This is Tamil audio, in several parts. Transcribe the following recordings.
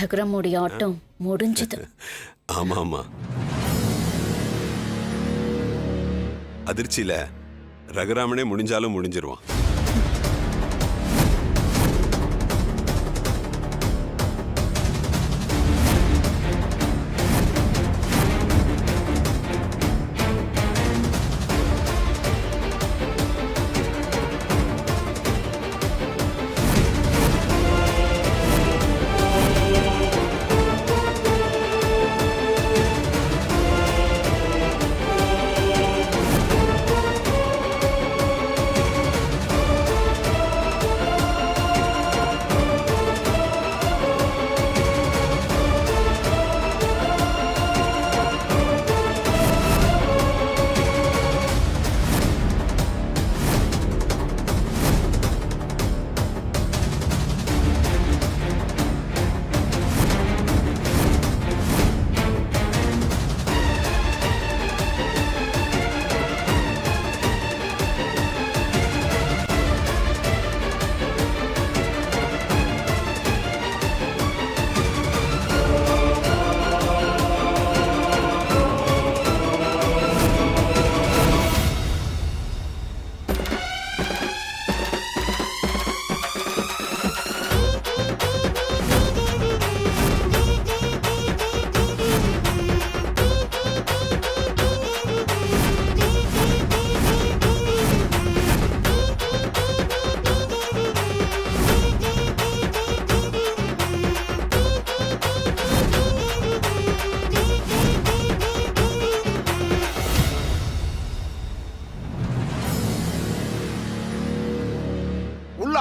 ரகுராமுடைய ஆட்டம் முடிஞ்சது. ஆமா ஆமா, அதிர்ச்சியில ரகுராமனே முடிஞ்சாலும் முடிஞ்சிருவான்.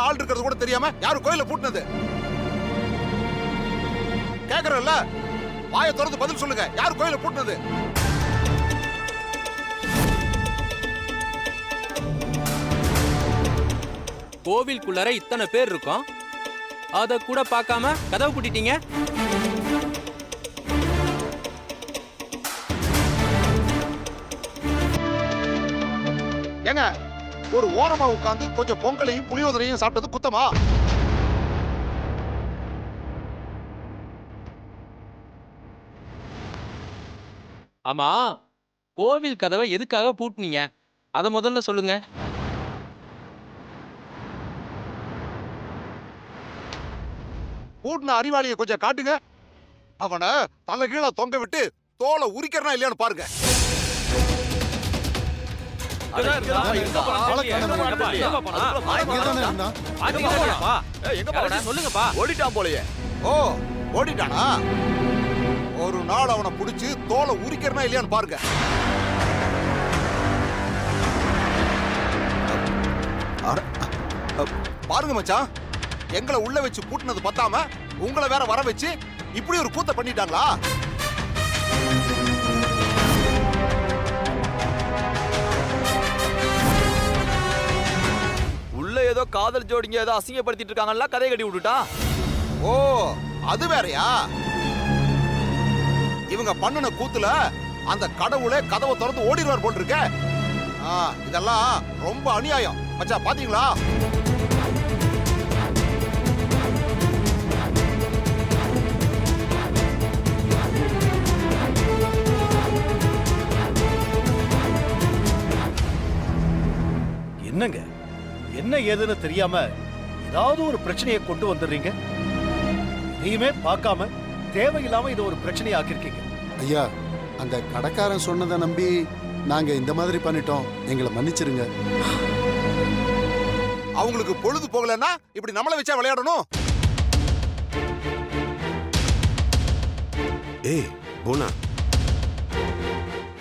ஆள் இருக்கிறது கூட தெரியாம யாரு கோயில பூட்டினது? கேக்குறல்ல, வாயை திறந்து பதில் சொல்லுங்க. யாரு கோயில பூட்டினது? கோவிலுக்குள்ளார இத்தனை பேர் இருக்கும், அத கூட பார்க்காம கதவு பூட்டிட்டீங்க. ஏங்க, ஒரு ஓரமா உட்கார்ந்து கொஞ்சம் பொங்கலையும் புளியோதரையும் சாப்பிட்டது குத்தமா? ஆமா, கோவில் கதவை எதுக்காக பூட்டினீங்க? அத முதல்ல சொல்லுங்க. பூட்டின அறிவாளியை கொஞ்சம் காட்டுங்க. அவனை தலை கீழே தொங்க விட்டு தோலை உரிக்கிறனா இல்லையான்னு பாருங்க. ஓடிட்டான் போலயே. ஓ, ஓடிட்டானா? ஒரு நாள் அவனை புடிச்சு தோலை உரிக்கிறனா இல்லையான்னு பாருங்க. பாருங்க மச்சான், எங்களை உள்ள வச்சு பூட்டினது பத்தாம உங்களை வேற வர வச்சு இப்படி ஒரு கூத்த பண்ணிட்டாங்களா? ஏதோ காதல் ஜோடிங்க ஏதோ அசிங்கப்படுத்திட்டு இருக்காங்கல்ல, கதையை கட்டி விட்டுட்டா. ஓ, அது வேறயா? இவங்க பண்ணுன கூத்துல அந்த கடவுளே கதவை திறந்து ஓடிடுவார் போல் இருக்க. இதெல்லாம் ரொம்ப அநியாயம் மச்சா, பாத்தீங்களா? என்னங்க, என்ன ஏதுன்னு தெரியாம ஏதாவது ஒரு பிரச்சனையை கொண்டு வந்துடுறீங்க. நீயுமே பார்க்காம தேவையில்லாம இது ஒரு பிரச்சனையை ஆக்கிருக்கீங்க. ஐயா, அந்த கடைக்காரன் சொன்னதை நம்பி நாங்க இந்த மாதிரி பண்ணிட்டோம், எங்களை மன்னிச்சிருங்க. அவங்களுக்கு பொழுது போகலன்னா இப்படி நம்மள வச்சா விளையாடணும். ஏய் போனா,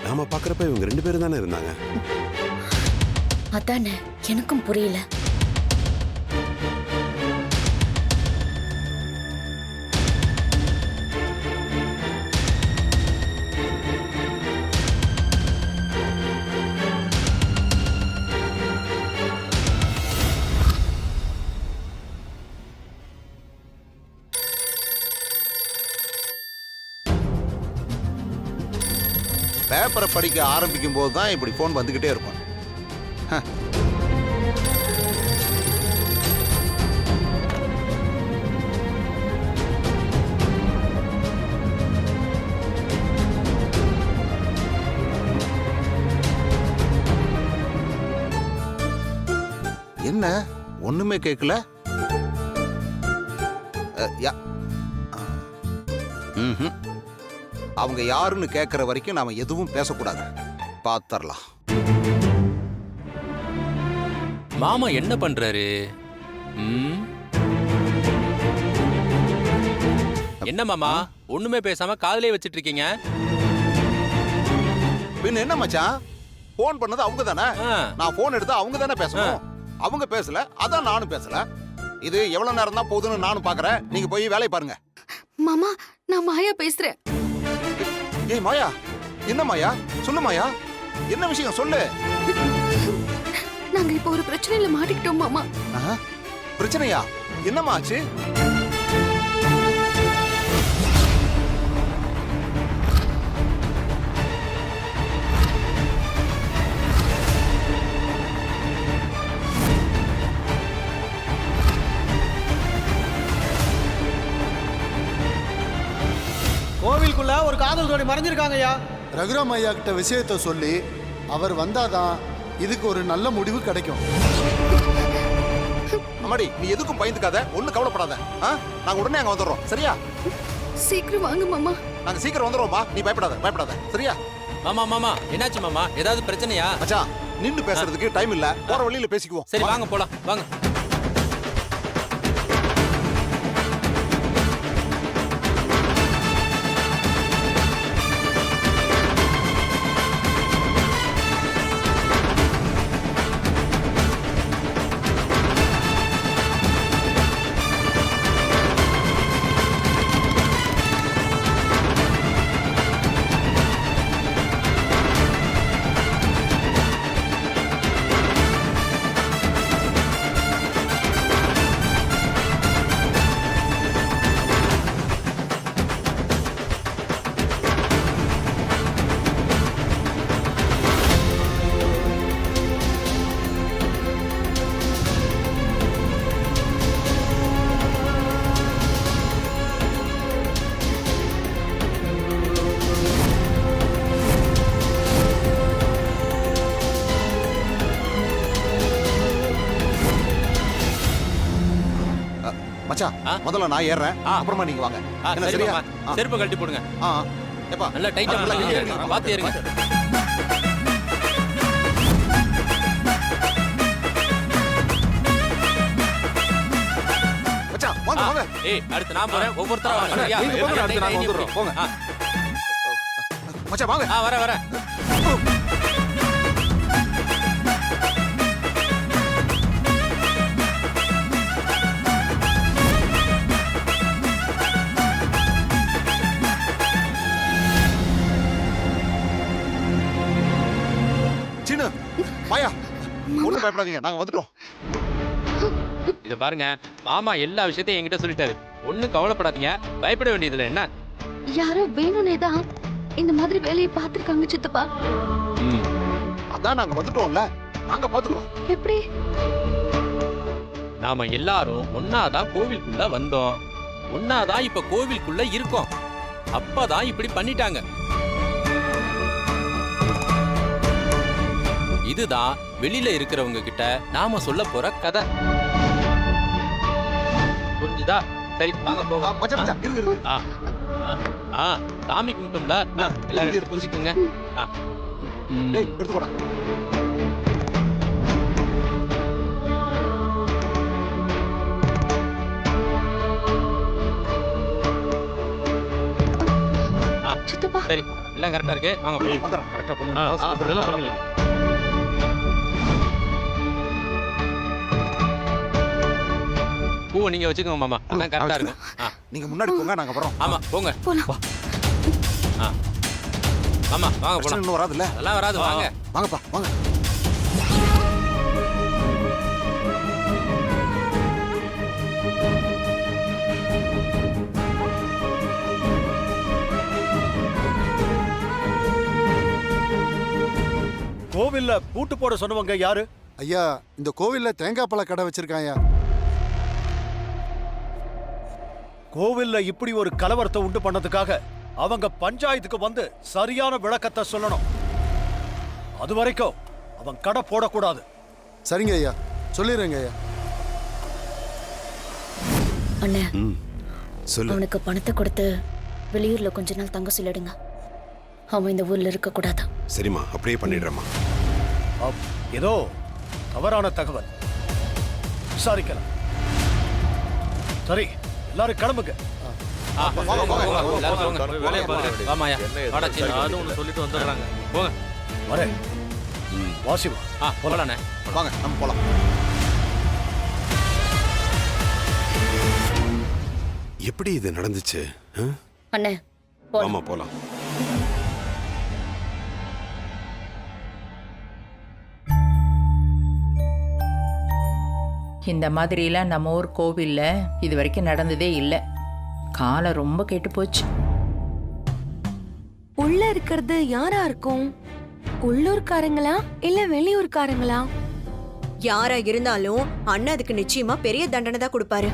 நாம பாக்குறப்ப இவங்க 2 பேரும் தானே இருந்தாங்க. அதானே எனக்கும் புரியல. பேப்பரை படிக்க ஆரம்பிக்கும் போது தான் இப்படி போன் வந்துகிட்டே இருக்கும். என்ன ஒண்ணுமே கேட்கல? அவங்க யாருன்னு கேட்கற வரைக்கும் நாம எதுவும் பேசக்கூடாது. பாத்தரலாம். மாமா என்ன பண்றாரு? ம்? என்ன மாமா ஒண்ணுமே பேசாம காதுலயே வச்சிட்டு இருக்கீங்க? பின்ன என்ன மச்சான், போன் பண்ணது அவங்க தானே. ஆ. நான் போன் எடுத்தா அவங்க தானே பேசணும். அவங்க பேசல, அதான் நானும் பேசல. இது எவ்வளவு நேரம் தான் போகுதுன்னு நானும் பாக்குறேன். நீங்க போய் வேலையை பாருங்க. மாமா, நான் மாயா பேசுறேன். ஏய் மாயா, என்ன மாயா? சொல்லு மாயா, என்ன விஷயம் சொல்லு. நாங்க இப்போ ஒரு பிரச்சனையில மாட்டிக்கிட்டோம் மாமா. ஆஹா, பிரச்சனையா? என்னம்மா ஆச்சு? கோவிலுக்குள்ள ஒரு காதல் ஜோடி மறைஞ்சிருக்காங்க ஐயா. ரகுராம் ஐயா கிட்ட விஷயத்த சொல்லி அவர் வந்தாதான் இதுக்கு ஒரு நல்ல முடிவு கிடைக்கும். அம்மாடி, நீ எதுக்கும் பயந்துக்காத, ஒண்ணும் கவலைப்படாத. நாங்க உடனே அங்க வந்துடுறோம், சரியா? சீக்கிரம் வாங்க மாமா. நாங்க சீக்கிரம் வந்துடுவோம்மா, நீ பயப்படாத பயப்படாத, சரியா? மாமா மாமா என்னாச்சு மாமா? ஏதாவது பிரச்சனையா? மச்சான், நின்னு பேசுறதுக்கு டைம் இல்ல, போற வழியில பேசிக்குவோம். சரி வாங்க போலாம் வாங்க. மச்சான், முதல்ல நான் ஏறேன், அப்புறமா நீங்க வாங்க. என்ன சரி சரியா? மாமா செருப்பு கழட்டி போடுங்க. எப்பா நல்லா டைட்டா நல்லா ஏறுங்க. பாத்து ஏறுங்க. மச்சான் வாங்க வாங்க. ஏய் அடுத்து நான் போறேன், ஒவ்வொருத்தரா வாங்க. சரியா? நீங்க போங்க, அடுத்து நாங்க வந்துடுறோம். போங்க. மச்சான் வாங்க. வரேன். சீனு, மாயா, ஒண்ணும் பயப்படாதீங்க, நாங்க வந்துட்டோம். இத பாருங்க, மாமா எல்லா விஷயத்தையும் என்கிட்ட சொல்லிட்டாரு. ஒண்ணும் கவலைப்படாதீங்க, பயப்பட வேண்டியதுல என்ன? யாரோ வேணும்னே தான் இந்த மாதிரி வேலையை பார்த்திருக்காங்க சித்தப்பா. அதான் நாங்க வந்துட்டோம்ல, நாங்க பாத்துக்கிறோம். எப்படி? நாம எல்லாரும் ஒன்னாதான் கோவிலுக்குள்ள வந்தோம், ஒன்னாதான் இப்ப கோவிலுக்குள்ள இருக்கோம். அப்பதான் இப்படி பண்ணிட்டாங்க. இதுதான் வெளியில இருக்கிறவங்க கிட்ட நாம சொல்ல போற கதை. புரிஞ்சுதா? சரி வாங்க போவோம். மச்சான் மச்சான், இருக்கு. சாமி கும்பிட்டோம்ல, எல்லாரும் புரிஞ்சுக்குங்க. டேய், எடுத்துக்கோடா. சித்தப்பா, சரி எல்லாம் கரெக்டா இருக்கு, வாங்க போய் வந்துடுறோம். கரெக்டா பண்ணுங்க. பூவை நீங்க வச்சுக்கோங்க மாமா, எல்லாம் கரெக்டா இருக்கும். நீங்க முன்னாடி போங்க, நாங்க வரோம். ஆமா போங்க. போலாம். ஆமா வாங்க பிரச்சனை போலாம். இன்னும் வராதுல்ல? அதெல்லாம் வராது, வாங்க. வாங்கப்பா வாங்க. கோவில்ல பூட்டு போட சொன்னவங்க யாரு? ஐயா, இந்த கோவில்ல தேங்காய் பழ கடை வச்சிருக்காங்க. கோவில்ல இப்படி ஒரு கலவரத்தை உண்டு பண்ணதுக்காக அவங்க பஞ்சாயத்துக்கு வந்து சரியான விளக்கத்தை சொல்லணும். அது வரைக்கும் அவன் கடை போடக்கூடாது. சரிங்க ஐயா. சொல்லிடுறேங்க ஐயா. அண்ணே ம் சொல்லு. அவனுக்கு பணத்தை கொடுத்து வெளியூர்ல கொஞ்ச நாள் தங்க சொல்லிடுங்க. அவன் இந்த ஊர்ல இருக்க கூடாதான். சரிம்மா, அப்படியே பண்ணிடுறேம்மா. ஏதோ தவறான தகவல். விசாரிக்கலாம். சரி, எல்லாரும் கிளம்புங்க. எல்லாரும் போங்க. வேலையை பாருங்க. வாமாயா. வாடா சின்ன. ஒன்று சொல்லிட்டு வந்துடுறாங்க. போங்க. வரேன். வாசிவா. போலாண்ணே. வாங்க நம்ம போலாம். எப்படி இது நடந்துச்சு? அண்ணே போலாம். ஆமா போலாம். இந்த மாதிரிலாம் நம்ம ஊர் கோவில்ல இது வரைக்கும் நடந்ததே இல்லை. காலம் ரொம்ப கெட்டு போச்சு. உள்ள இருக்கிறது யாரா இருக்கும்? உள்ளூர்காரங்களா இல்ல வெளியூர்காரங்களா? யாரா இருந்தாலும் அண்ணா அதுக்கு நிச்சயமா பெரிய தண்டனை தான் கொடுப்பாரு.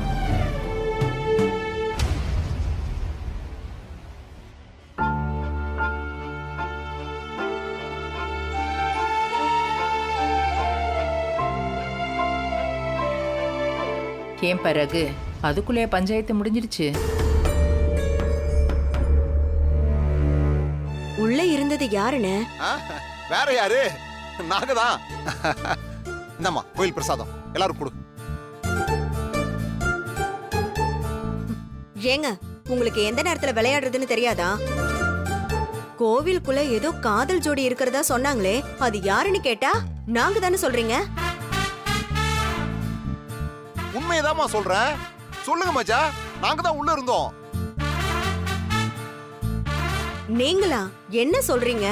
ஏன் பிறகு அதுக்குள்ளே பஞ்சாயத்து முடிஞ்சிருச்சு. உள்ள இருந்தது யாருன்னு? வேற யாரு? நாங்க தான். இந்தம்மா கோயில் பிரசாதம் எல்லாரும் கொடு. ஏங்க, உங்களுக்கு எந்த நேரத்துல விளையாடுறதுன்னு தெரியாதா? கோவிலுக்குள்ள ஏதோ காதல் ஜோடி இருக்கிறதா சொன்னாங்களே, அது யாருன்னு கேட்டா நாங்க தானே சொல்றீங்க. உண்மையதாம்மா சொல்றேன். சொல்லுங்க மச்சா, நாங்க தான் உள்ள இருந்தோம். நீங்களா? என்ன சொல்றீங்க?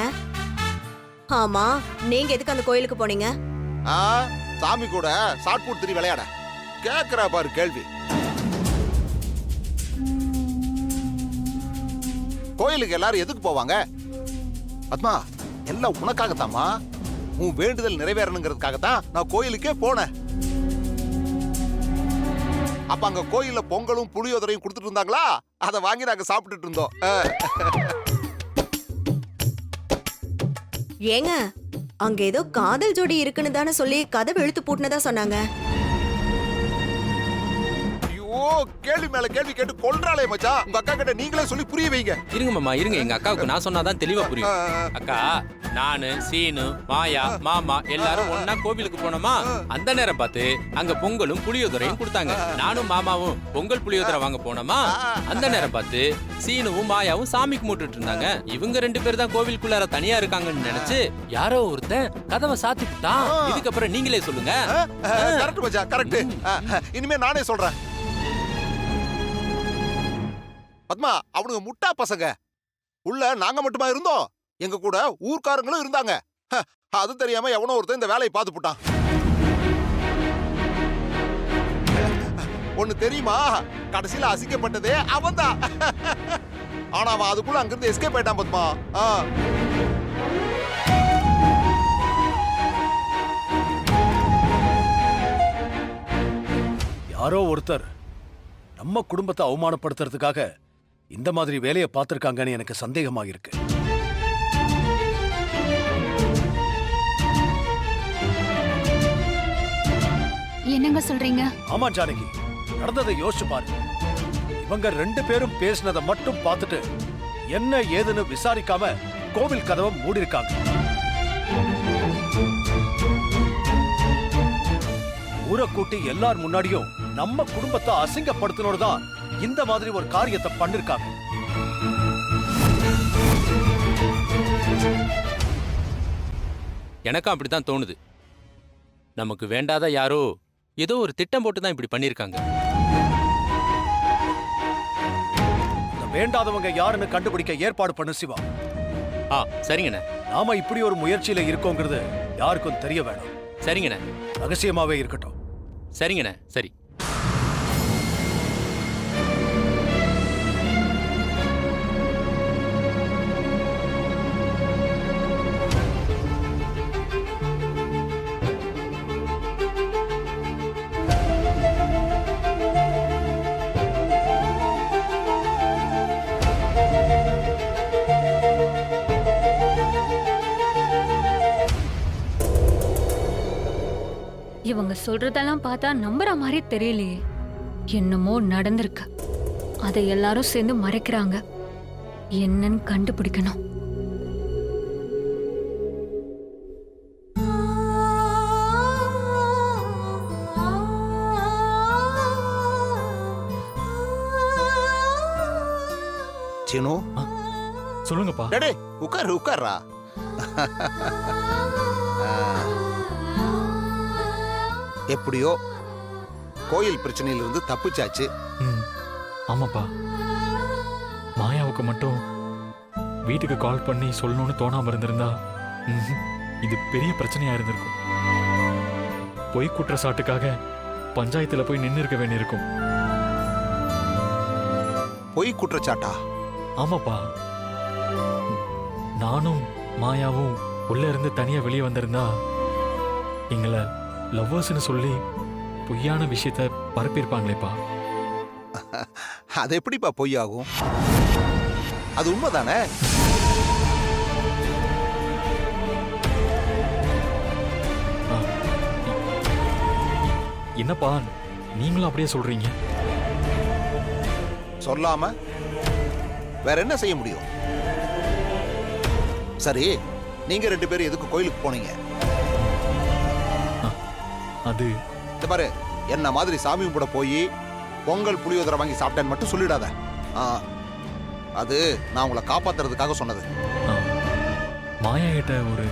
ஆமா, நீங்க எதுக்கு அந்த கோயிலுக்கு போனீங்க? சாமி கூட ஷார்ட் புட் திரி விளையாட. கேக்குறா பாரு கேள்வி. கோயிலுக்கு எல்லாரும் எதுக்கு போவாங்க? பத்மா, எல்லாம் உனக்காகத்தாம்மா. உன் வேண்டுதல் நிறைவேறணுங்கிறதுக்காகத்தான் நான் கோயிலுக்கே போனேன். அப்ப அங்க கோயில்ல பொங்கலும் புளியோதரையும் கொடுத்துட்டு இருந்தாங்களா, அதை வாங்கி நாங்க சாப்பிட்டுட்டு இருந்தோம். ஏங்க, அங்க ஏதோ காதல் ஜோடி இருக்குன்னு தானே சொல்லி கதவு இழுத்து பூட்டினதா சொன்னாங்க. ஐயோ, கேள்வி மேல கேள்வி கேட்டு கொல்றாளே மச்சா. உங்க அக்கா கிட்ட நீங்களே சொல்லி புரிய வைங்க. இருங்க மாமா, இருங்க. எங்க அக்காவுக்கு நான் சொன்னாதான் தெளிவா புரியும். அக்கா, நானு, சீனு, மாயா, மாமா எல்லாரும் ஒன்னா கோவிலுக்கு போனோமா. அந்த நேரம் பார்த்து அங்க பொங்கலும் புளியோதரையும் கொடுத்தாங்க. நானும் மாமாவும் பொங்கல் புளியோதரை வாங்க போனோமா. அந்த நேரம் பார்த்து சீனுவும் மாயாவும் சாமி கும்பிட்டுட்டு இருந்தாங்க. இவங்க 2 பேர் தான் கோவிலுக்குள்ளார தனியா இருக்காங்கன்னு நினைச்சு யாரோ ஒருத்தன் கதவை சாத்திட்டான். இதுக்கப்புறம் நீங்களே சொல்லுங்க. கரெக்ட் மச்சா, கரெக்ட். இனிமே நானே சொல்றேன். பத்மா, அவனுங்க முட்டா பசங்க. உள்ள நாங்க மட்டுமா இருந்தோம், எங்க கூட ஊர்க்காரங்களும் இருந்தாங்க. அது தெரியாம எவனோ ஒருத்தன் இந்த வேலையை பார்த்து போட்டான். ஒண்ணு தெரியுமா, கடைசியில அசிக்கப்பட்டதே அவன்தான். ஆனா அவன் அதுக்குள்ள அங்கிருந்து எஸ்கேப் ஆயிட்டான் பத்மா. யாரோ ஒருத்தர் நம்ம குடும்பத்தை அவமானப்படுத்துறதுக்காக இந்த மாதிரி வேலையை பார்த்திருக்காங்கன்னு எனக்கு சந்தேகமா இருக்கு. என்னங்க சொல்றீங்க? ஆமா ஜானகி, நடந்ததை யோசிச்சு பாரு. இவங்க 2 பேரும் பேசினதை மட்டும் பார்த்துட்டு என்ன ஏதுன்னு விசாரிக்காம கோவில் கதவை மூடி இருக்காங்க. ஊரை கூட்டி எல்லார் முன்னாடியும் நம்ம குடும்பத்தை அசிங்கப்படுத்தினோடு தான் இந்த மாதிரி ஒரு காரியத்தை பண்ணிருக்காங்க. எனக்கும் அப்படித்தான் தோணுது. நமக்கு வேண்டாத யாரோ ஏதோ ஒரு திட்டம் போட்டு தான் இப்படி பண்ணிருக்காங்க. வேண்டாதவங்க யாருன்னு கண்டுபிடிக்க ஏற்பாடு பண்ணு சிவா. சரிங்கண்ணே. நாம இப்படி ஒரு முயற்சியில இருக்கோங்கிறது யாருக்கும் தெரிய வேணாம். சரிங்கண்ணே. ரகசியமாவே இருக்கட்டும். சரிங்கண்ணே. சரி. இவங்க அவங்க சொல்றதெல்லாம் பார்த்தா நம்புற மாதிரி தெரியலையே. என்னமோ நடந்திருக்கு. அதை எல்லாரும் சேர்ந்து மறைக்கிறாங்க. என்னன்னு கண்டுபிடிக்கணும். சீனு, சொல்லுங்கப்பா. டேய் உட்கார்றா. எப்படியோ கோயில் பிரச்சனையிலிருந்து தப்பிச்சாச்சு. ஆமாப்பா, மாயாவுக்கு மட்டும் வீட்டுக்கு கால் பண்ணி சொல்லணும்னு தோணாம இருந்திருந்தா இது பெரிய பிரச்சனையா இருந்திருக்கும். பொய் குற்றச்சாட்டுக்காக பஞ்சாயத்துல போய் நின்று இருக்க வேண்டியிருக்கும். பொய் குற்றச்சாட்டா? ஆமாப்பா, நானும் மாயாவும் உள்ள இருந்து தனியா வெளியே வந்திருந்தா எங்களை லவ்வர்ஸ்னு சொல்லி பொய்யான விஷயத்த பரப்பியிருப்பாங்களேப்பா. அது எப்படிப்பா பொய்யாகும்? அது உண்மைதானே? என்னப்பா நீங்களும் அப்படியே சொல்றீங்க? சொல்லாம வேற என்ன செய்ய முடியும்? சரி, நீங்க 2 பேரும் எதுக்கு கோயிலுக்கு போனீங்க? அது இந்த பாரு, என்ன மாதிரி சாமி கும்பிட போய் பொங்கல் புளியோதரை வாங்கி சாப்பிட்டேன்னு மட்டும் சொல்லிடாத. அது நான் உங்களை காப்பாத்துறதுக்காக சொன்னது. மாயா கிட்ட ஒரு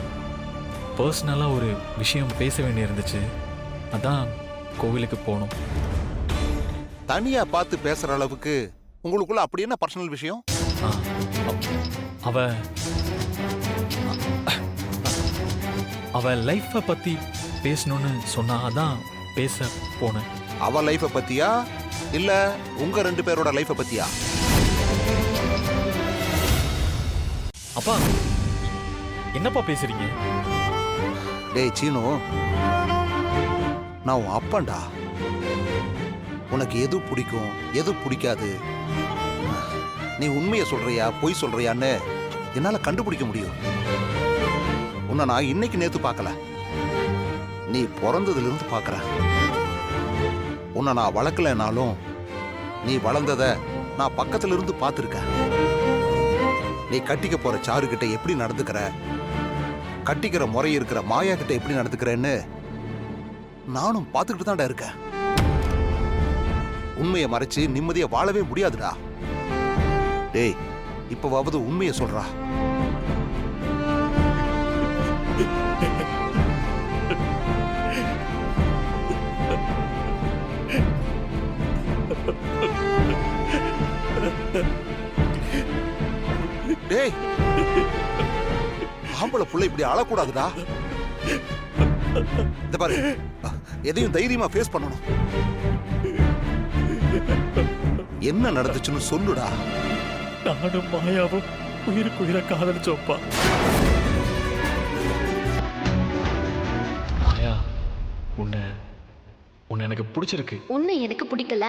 பர்சனலா ஒரு விஷயம் பேச வேண்டி இருந்துச்சு. அதான் கோவிலுக்கு போனோம். தனியா பார்த்து பேசுற அளவுக்கு உங்களுக்குள்ள அப்படி என்ன பர்சனல் விஷயம்? அவ லைஃப பத்தி பேசணும்னு சொன்னா, அதான் பேச போனேன். அவ லைஃப பத்தியா இல்ல உங்க 2 பேரோட லைஃப பத்தியா? அப்பா என்னப்பா பேசுறீங்க? டேய் சீனு, நான் உன் அப்பன்டா. உனக்கு எது பிடிக்கும் எது பிடிக்காது, நீ உண்மையை சொல்றியா பொய் சொல்றியான்னு என்னால கண்டுபிடிக்க முடியும். உன்னை நான் இன்னைக்கு நேத்து பார்க்கல, நீ பிறந்ததுல இருந்து பார்க்கற. உன்னை நான் வளர்க்கலனாலும் நீ வளர்ந்தத நான் பக்கத்துல இருந்து பார்த்துருக்கேன். நீ கட்டிக்க போற சாரு கிட்ட எப்படி நடந்துக்கிற, கட்டிக்கிற முறை இருக்கிற மாயா கிட்ட எப்படி நடந்துக்கிறேன்னு நானும் பார்த்துக்கிட்டு தான்டா இருக்கேன். உண்மையை மறைச்சு நிம்மதியா வாழவே முடியாதுடா. டேய், இப்பவாவது உண்மையை சொல்றா. டேய், ஆம்பளை புள்ள இப்படி அழக்கூடாதுடா. இந்த பாரு, எதையும் தைரியமா ஃபேஸ் பண்ணணும். என்ன நடந்துச்சுன்னு சொல்லுடா. நானும் மாயாவும் உயிருக்கு உயிரை காதலிச்சோப்பா. மாயா, உன்னை எனக்கு பிடிச்சிருக்கு. உன்னை எனக்கு பிடிக்கல.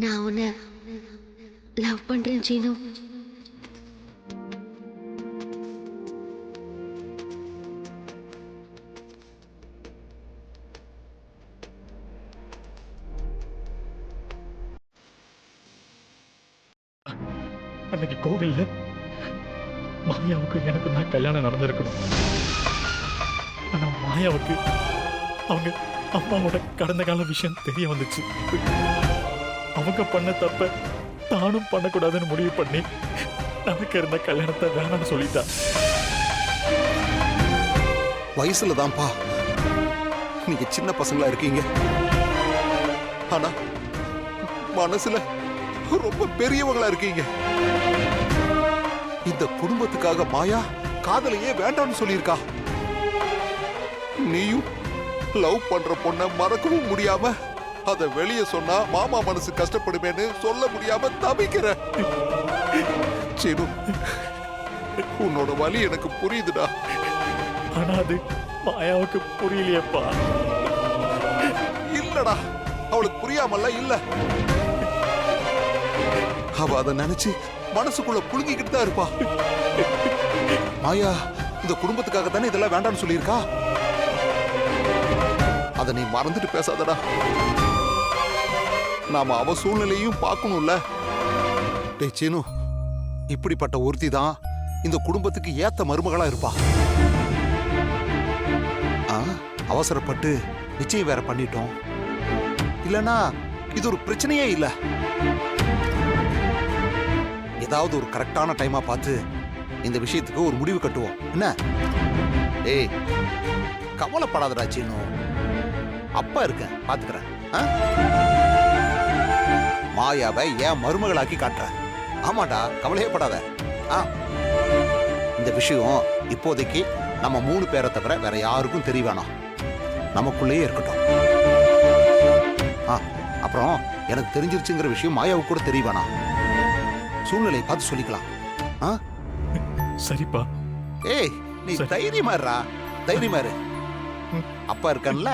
நான் உன்னை லவ் பண்றேன் சீனு. அன்னைக்கு கோவில்ல மாயாவுக்கு எனக்கு தான் கல்யாணம் நடந்திருக்கணும். ஆனா மாயாவுக்கு அவங்க அம்மாவோட கடந்த கால விஷயம் தெரிய வந்துச்சு. அவங்க பண்ண தப்ப தானும் பண்ணக்கூடாதுன்னு முடிவு பண்ணி நமக்கு இருந்த கல்யாணத்தை வேணாம்னு சொல்லிட்டா. வயசுல தான்ப்பா நீங்க சின்ன பசங்களா இருக்கீங்க, ஆனா மனசுல ரொம்ப பெரியவங்களா இருக்கீங்க. இந்த குடும்பத்துக்காக மாயா காதலையே வேண்டாம்னு சொல்லியிருக்கா. நீயும் லவ் பண்ற பொண்ண மறக்கவும் முடியாம அத வெளியே சொன்னா மாமா மனசு கஷ்டப்படுமேன்னு சொல்ல முடியாம தவிக்கிற. சீனு, உன்னோட வலி எனக்கு புரியுதுடா. ஆனா அது மாயாவுக்கு புரியலையேப்பா. இல்லடா, அவளுக்கு புரியாமல்ல இல்ல. அவ அதை நினைச்சு மனசுக்குள்ள புழுங்கிக்கிட்டு தான் இருப்பா. மாயா இந்த குடும்பத்துக்காக தானே இதெல்லாம் வேண்டாம்னு சொல்லியிருக்கா. அதை நீ மறந்துட்டு பேசாதடா. நாம அவ சூழ்நிலையும் பார்க்கணும்ல. டேய் சீனு, இப்படிப்பட்ட ஒருத்தி தான் இந்த குடும்பத்துக்கு ஏத்த மருமகளா இருப்பா. அவசரப்பட்டு நிச்சயம் வேற பண்ணிட்டோம். இல்லனா இது ஒரு பிரச்சனையே இல்ல. ஏதாவது ஒரு கரெக்டான டைமா பார்த்து இந்த விஷயத்துக்கு ஒரு முடிவு கட்டுவோம். என்ன? ஏய், கவலைப்படாதடா சீனு, அப்பா இருக்கேன், பாத்துக்கிறேன். மாயாவை ஏன் மருமகளாக்கி காட்டுறேன். ஆமாடா, கவலையே படாத. இந்த விஷயம் இப்போதைக்கு நம்ம 3 பேரை தவிர வேற யாருக்கும் தெரிய வேணாம். நமக்குள்ளேயே இருக்கட்டும். அப்புறம் எனக்கு தெரிஞ்சிருச்சுங்கிற விஷயம் மாயாவுக்கு கூட தெரிய வேணாம். சூழ்நிலையை பார்த்து சொல்லிக்கலாம். சரிப்பா. ஏய், நீ தைரியமா இருடா, தைரியமா இரு. அப்பா இருக்கன்ல.